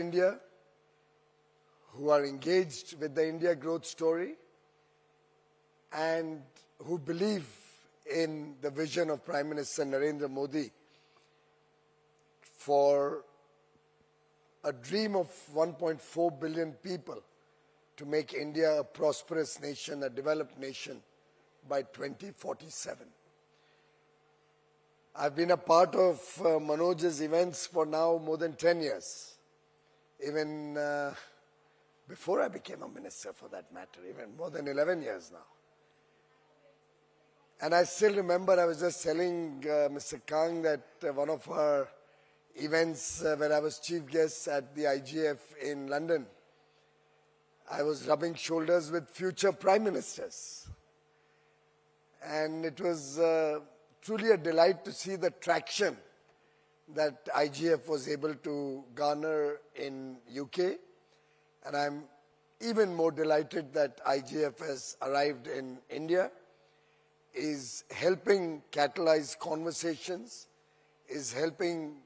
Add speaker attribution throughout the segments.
Speaker 1: India who are engaged with the India growth story and who believe in the vision of Prime Minister Narendra Modi for a dream of 1.4 billion people to make India a prosperous nation, a developed nation by 2047. I've been a part of Manoj's events for now more than 10 years, even before I became a minister for that matter, even more than 11 years now. And I still remember, I was just telling Mr. Kang that one of our events where I was chief guest at the IGF in London, I was rubbing shoulders with future prime ministers. And it was truly a delight to see the traction that IGF was able to garner in UK. And I'm even more delighted that IGF has arrived in India, is helping catalyze conversations, is helping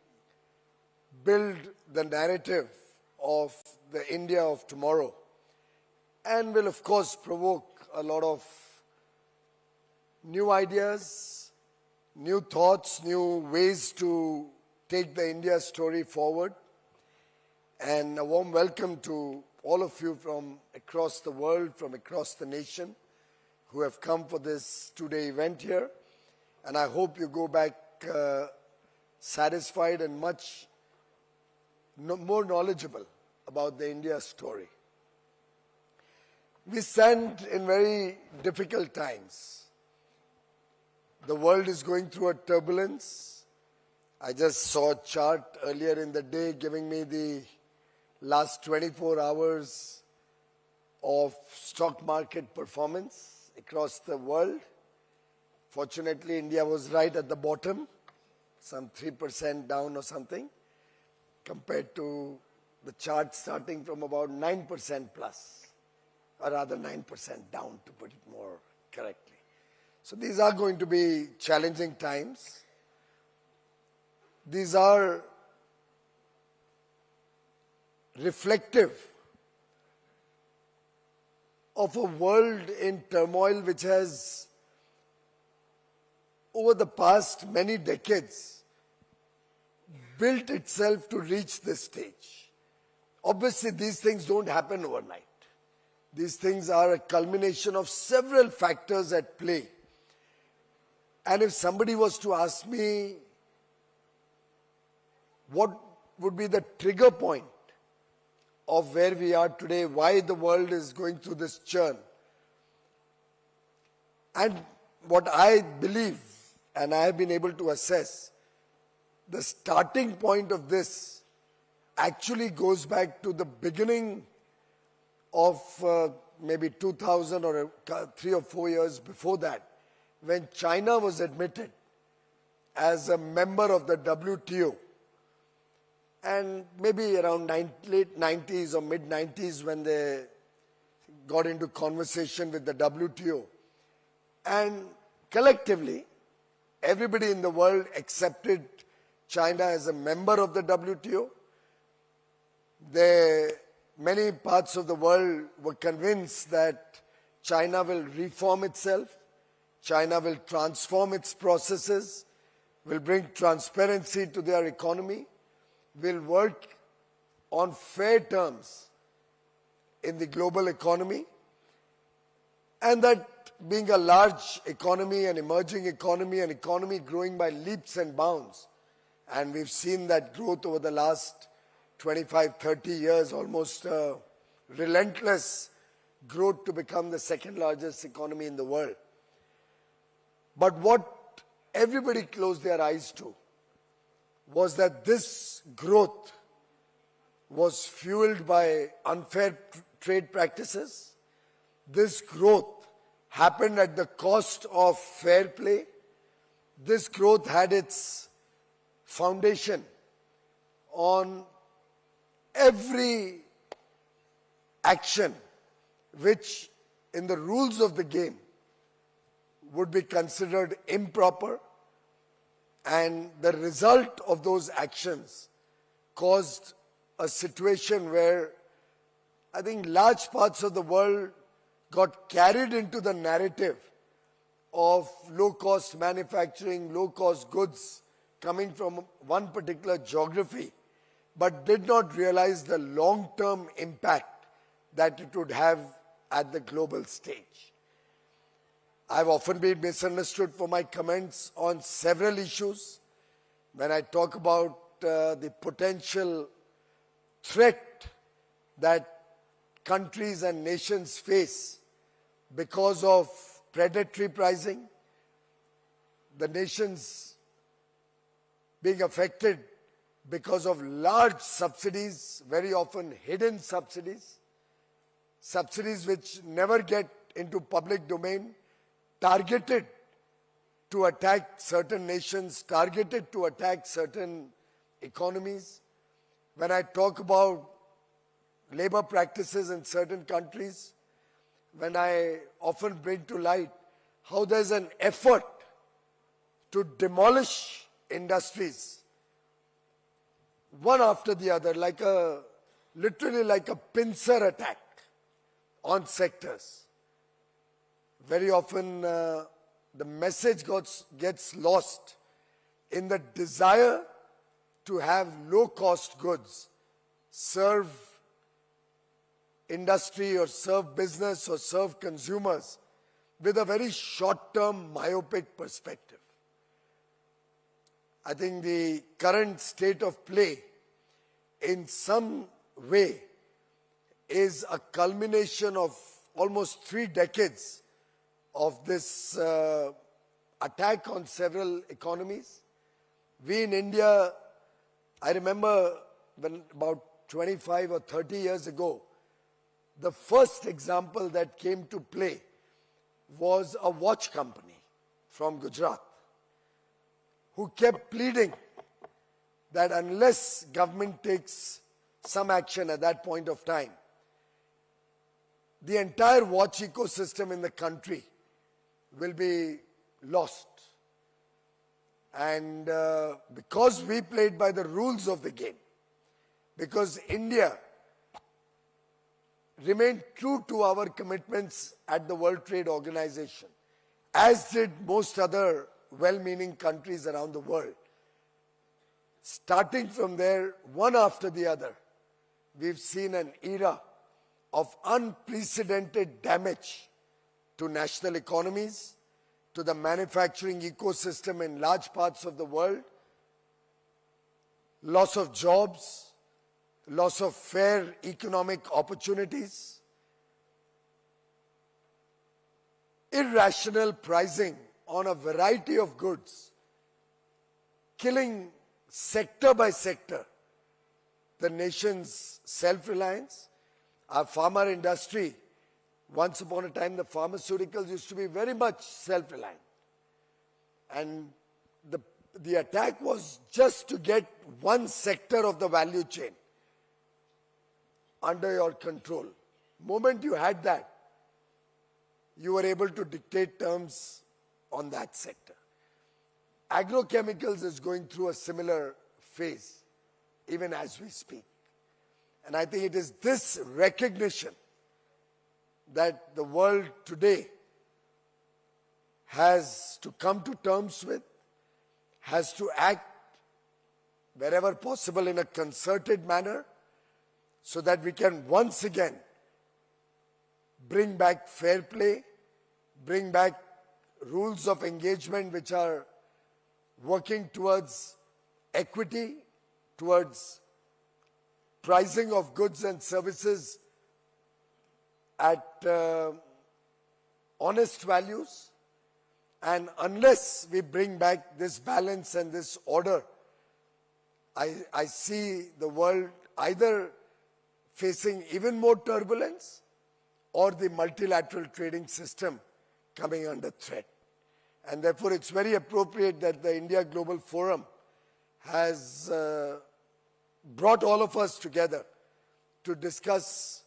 Speaker 1: build the narrative of the India of tomorrow, and will of course provoke a lot of new ideas, new thoughts, new ways to take the India story forward. And a warm welcome to all of you from across the world, from across the nation, who have come for this two-day event here. And I hope you go back satisfied and much more knowledgeable about the India story. We stand in very difficult times. The world is going through a turbulence. I just saw a chart earlier in the day giving me the last 24 hours of stock market performance across the world. Fortunately, India was right at the bottom, some 3% down or something, compared to the chart starting from about 9% plus, or rather 9% down, to put it more correctly. So these are going to be challenging times. These are reflective of a world in turmoil which has, over the past many decades, built itself to reach this stage. Obviously, these things don't happen overnight. These things are a culmination of several factors at play. And if somebody was to ask me what would be the trigger point of where we are today, why the world is going through this churn, and what I believe, and I have been able to assess, the starting point of this actually goes back to the beginning of maybe 2000 or 3 or 4 years before that, when China was admitted as a member of the WTO. And maybe around late 90s or mid 90s when they got into conversation with the WTO. And collectively, everybody in the world accepted China as a member of the WTO. Many parts of the world were convinced that China will reform itself, China will transform its processes, will bring transparency to their economy, will work on fair terms in the global economy, and that being a large economy, an emerging economy, an economy growing by leaps and bounds, and we've seen that growth over the last 25, 30 years, almost relentless growth to become the second largest economy in the world. But what everybody closed their eyes to was that this growth was fueled by unfair trade practices. This growth happened at the cost of fair play. This growth had its foundation on every action which, in the rules of the game, would be considered improper, and the result of those actions caused a situation where I think large parts of the world got carried into the narrative of low-cost manufacturing, low-cost goods coming from one particular geography, but did not realize the long-term impact that it would have at the global stage. I've often been misunderstood for my comments on several issues. When I talk about the potential threat that countries and nations face because of predatory pricing, the nations being affected because of large subsidies, very often hidden subsidies, subsidies which never get into public domain, targeted to attack certain nations, targeted to attack certain economies. When I talk about labor practices in certain countries, when I often bring to light how there's an effort to demolish industries, one after the other, literally like a pincer attack on sectors. Very often the message gets lost in the desire to have low-cost goods serve industry or serve business or serve consumers with a very short-term myopic perspective. I think the current state of play in some way is a culmination of almost 3 decades of this attack on several economies. We in India, I remember when about 25 or 30 years ago, the first example that came to play was a watch company from Gujarat who kept pleading that unless government takes some action at that point of time, the entire watch ecosystem in the country will be lost. And because we played by the rules of the game, because India remained true to our commitments at the World Trade Organization, as did most other well-meaning countries around the world. Starting from there, one after the other, we've seen an era of unprecedented damage to national economies, to the manufacturing ecosystem in large parts of the world, loss of jobs, loss of fair economic opportunities, irrational pricing on a variety of goods, killing sector by sector the nation's self-reliance. Our pharma industry, once upon a time the pharmaceuticals used to be very much self-reliant. And the attack was just to get one sector of the value chain under your control. Moment you had that, you were able to dictate terms on that sector. Agrochemicals is going through a similar phase, even as we speak. And I think it is this recognition that the world today has to come to terms with, has to act wherever possible in a concerted manner, so that we can once again bring back fair play, bring back rules of engagement which are working towards equity, towards pricing of goods and services at honest values. And unless we bring back this balance and this order, I see the world either facing even more turbulence or the multilateral trading system coming under threat. And therefore it's very appropriate that the India Global Forum has brought all of us together to discuss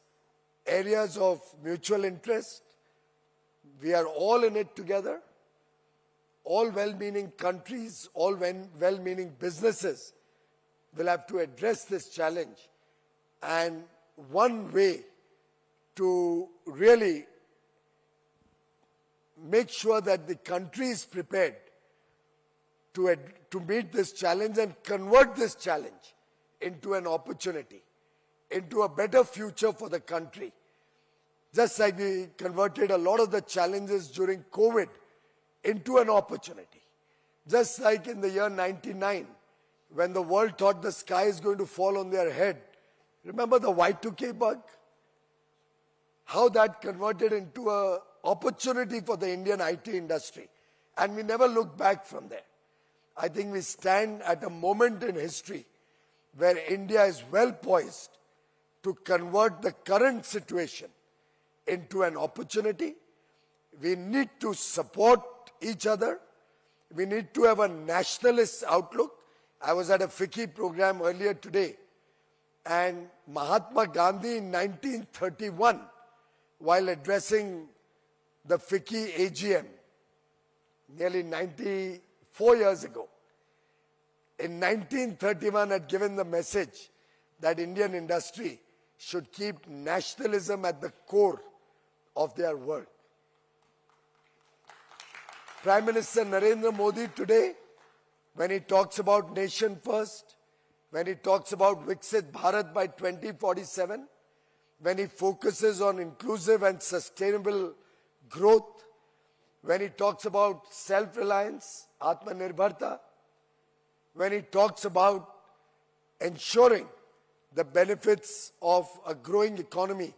Speaker 1: areas of mutual interest. We are all in it together. All well-meaning countries, all well-meaning businesses will have to address this challenge And one way to really make sure that the country is prepared to meet this challenge and convert this challenge into an opportunity, into a better future for the country. Just like we converted a lot of the challenges during COVID into an opportunity. Just like in the year 99, when the world thought the sky is going to fall on their head. Remember the Y2K bug? How that converted into an opportunity for the Indian IT industry. And we never looked back from there. I think we stand at a moment in history where India is well poised to convert the current situation into an opportunity. We need to support each other. We need to have a nationalist outlook. I was at a FICCI program earlier today, and Mahatma Gandhi in 1931, while addressing the FICCI AGM, nearly 94 years ago, in 1931 had given the message that Indian industry should keep nationalism at the core of their work. Prime Minister Narendra Modi today, when he talks about nation first, when he talks about Viksit Bharat by 2047, when he focuses on inclusive and sustainable growth, when he talks about self-reliance, Atmanirbharta, when he talks about ensuring the benefits of a growing economy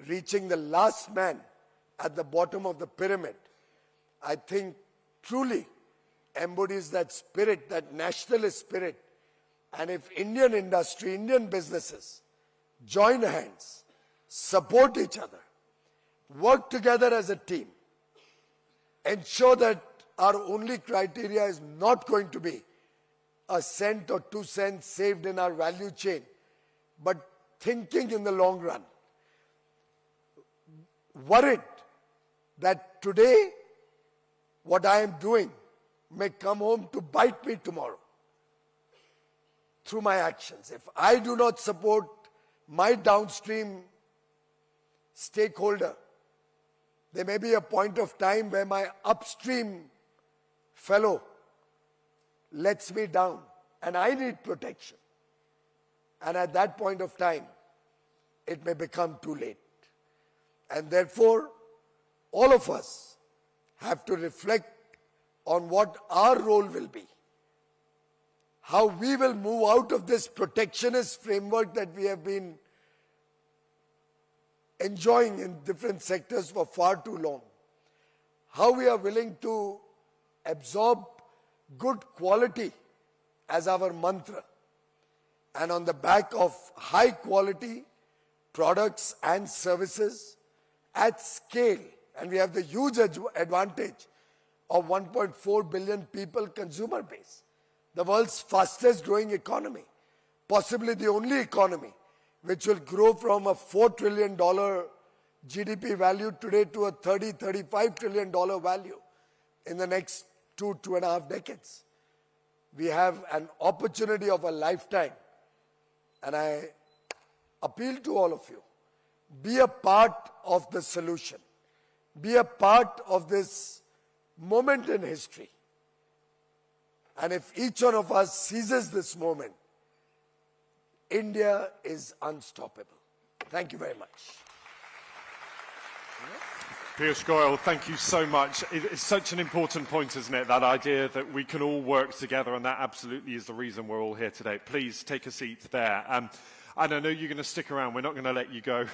Speaker 1: reaching the last man at the bottom of the pyramid, I think truly embodies that spirit, that nationalist spirit. And if Indian industry, Indian businesses join hands, support each other, work together as a team, ensure that our only criteria is not going to be a cent or 2 cents saved in our value chain, but thinking in the long run, worried that today what I am doing may come home to bite me tomorrow through my actions. If I do not support my downstream stakeholder, there may be a point of time where my upstream fellow lets me down and I need protection. And at that point of time, it may become too late. And therefore, all of us have to reflect on what our role will be, how we will move out of this protectionist framework that we have been enjoying in different sectors for far too long, how we are willing to absorb good quality as our mantra, and on the back of high quality products and services at scale. And we have the huge advantage of 1.4 billion people consumer base, the world's fastest growing economy, possibly the only economy which will grow from a $4 trillion GDP value today to a $35 trillion value in the next 2.5 decades. We have an opportunity of a lifetime, and I appeal to all of you, be a part of the solution. Be a part of this moment in history. And if each one of us seizes this moment, India is unstoppable. Thank you very much.
Speaker 2: Piyush Goyal, thank you so much. It's such an important point, isn't it, that idea that we can all work together, and that absolutely is the reason we're all here today. Please take a seat there. And I know you're going to stick around. We're not going to let you go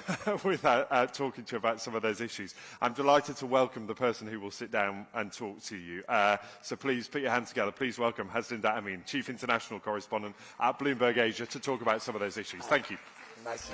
Speaker 2: without talking to you about some of those issues. I'm delighted to welcome the person who will sit down and talk to you. So please put your hands together. Please welcome Haslinda Amin, Chief International Correspondent at Bloomberg Asia, to talk about some of those issues. Thank you.
Speaker 1: Nice.